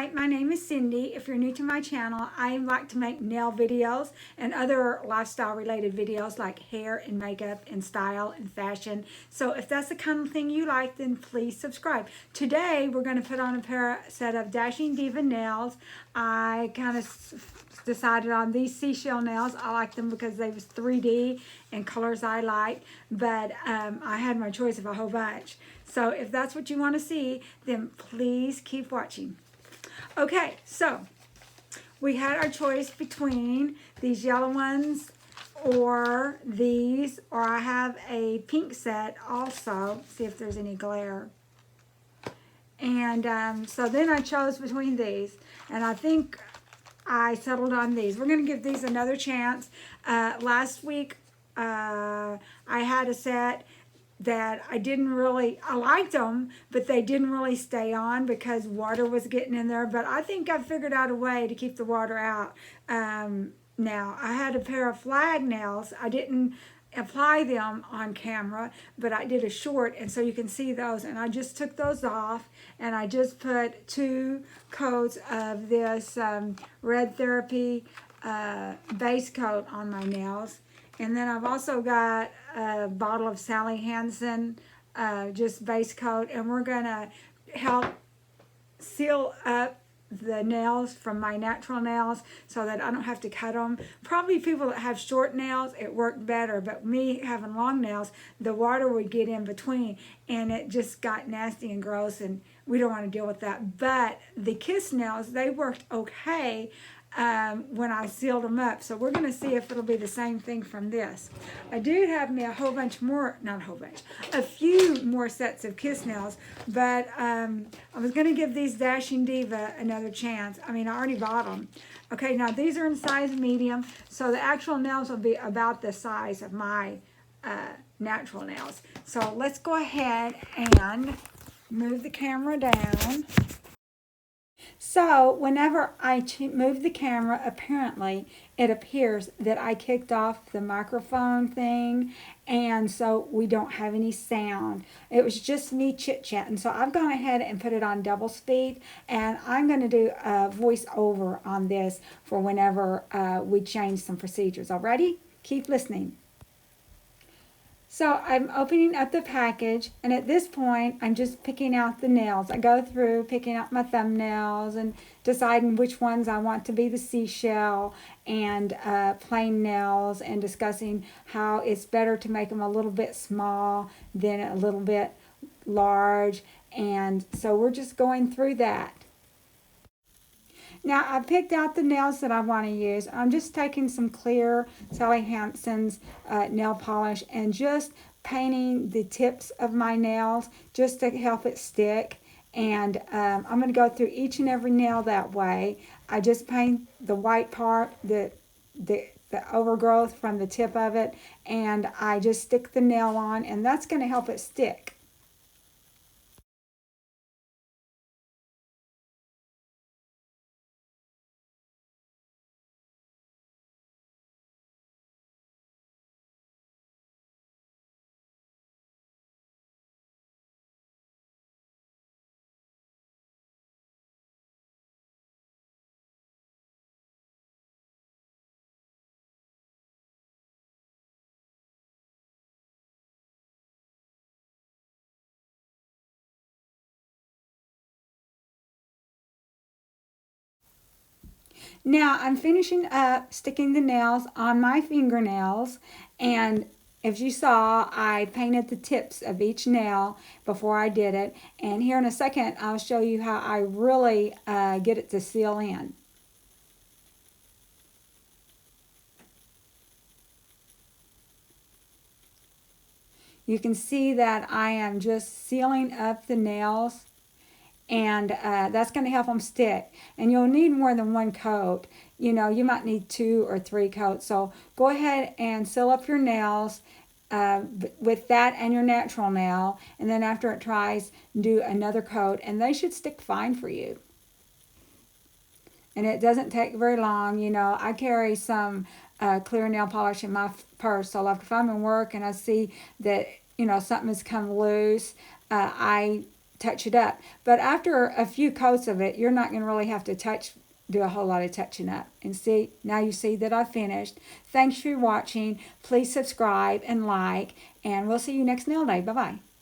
Hi, my name is Cindy. If you're new to my channel, I like to make nail videos and other lifestyle related videos like hair and makeup and style and fashion. So if that's the kind of thing you like, then please subscribe. Today we're going to put on a set of Dashing Diva nails. I kind of decided on these seashell nails. I like them because they was 3D and colors I like, but I had my choice of a whole bunch. So if that's what you want to see, then please keep watching. Okay, so we had our choice between these yellow ones or these, or I have a pink set also. See if there's any glare. And so then I chose between these, and I think I settled on these. We're going to give these another chance. Last week I had a set that I liked them, but they didn't really stay on because water was getting in there. But I think I figured out a way to keep the water out. Now, I had a pair of flag nails. I didn't apply them on camera, but I did a short, and so you can see those. And I just took those off, and I just put 2 coats of this Red Therapy base coat on my nails. And then I've also got a bottle of Sally Hansen just base coat, and we're gonna help seal up the nails from my natural nails so that I don't have to cut them. Probably people that have short nails, it worked better, but me having long nails, the water would get in between and it just got nasty and gross, and we don't want to deal with that. But the kiss nails, they worked okay when I sealed them up. So we're going to see if it'll be the same thing from this. I do have me a whole bunch more, not a whole bunch, a few more sets of kiss nails, but I was going to give these Dashing Diva another chance. I mean, I already bought them. Okay, now these are in size medium, so the actual nails will be about the size of my natural nails. So let's go ahead and move the camera down. So whenever I move the camera, apparently it appears that I kicked off the microphone thing, and so we don't have any sound. It was just me chit-chatting. So I've gone ahead and put it on double speed, and I'm going to do a voice-over on this for whenever we change some procedures. Alrighty? Keep listening. So I'm opening up the package, and at this point, I'm just picking out the nails. I go through picking out my thumbnails and deciding which ones I want to be the seashell and plain nails, and discussing how it's better to make them a little bit small than a little bit large. And so we're just going through that. Now, I picked out the nails that I want to use. I'm just taking some clear Sally Hansen's nail polish and just painting the tips of my nails just to help it stick. And I'm going to go through each and every nail that way. I just paint the white part, the overgrowth from the tip of it, and I just stick the nail on, and that's going to help it stick. Now I'm finishing up sticking the nails on my fingernails, and as you saw, I painted the tips of each nail before I did it, and here in a second I'll show you how I really get it to seal in. You can see that I am just sealing up the nails, and that's going to help them stick. And you'll need more than 1 coat. You know, you might need 2 or 3 coats. So go ahead and seal up your nails with that and your natural nail, and then after it dries, do another coat, and they should stick fine for you. And it doesn't take very long. You know, I carry some clear nail polish in my purse, so like if I'm in work and I see that, you know, something has come loose, I touch it up. But after a few coats of it, you're not going to really have to do a whole lot of touching up. And see, now you see that I've finished. Thanks for watching. Please subscribe and like, and we'll see you next nail day. Bye-bye.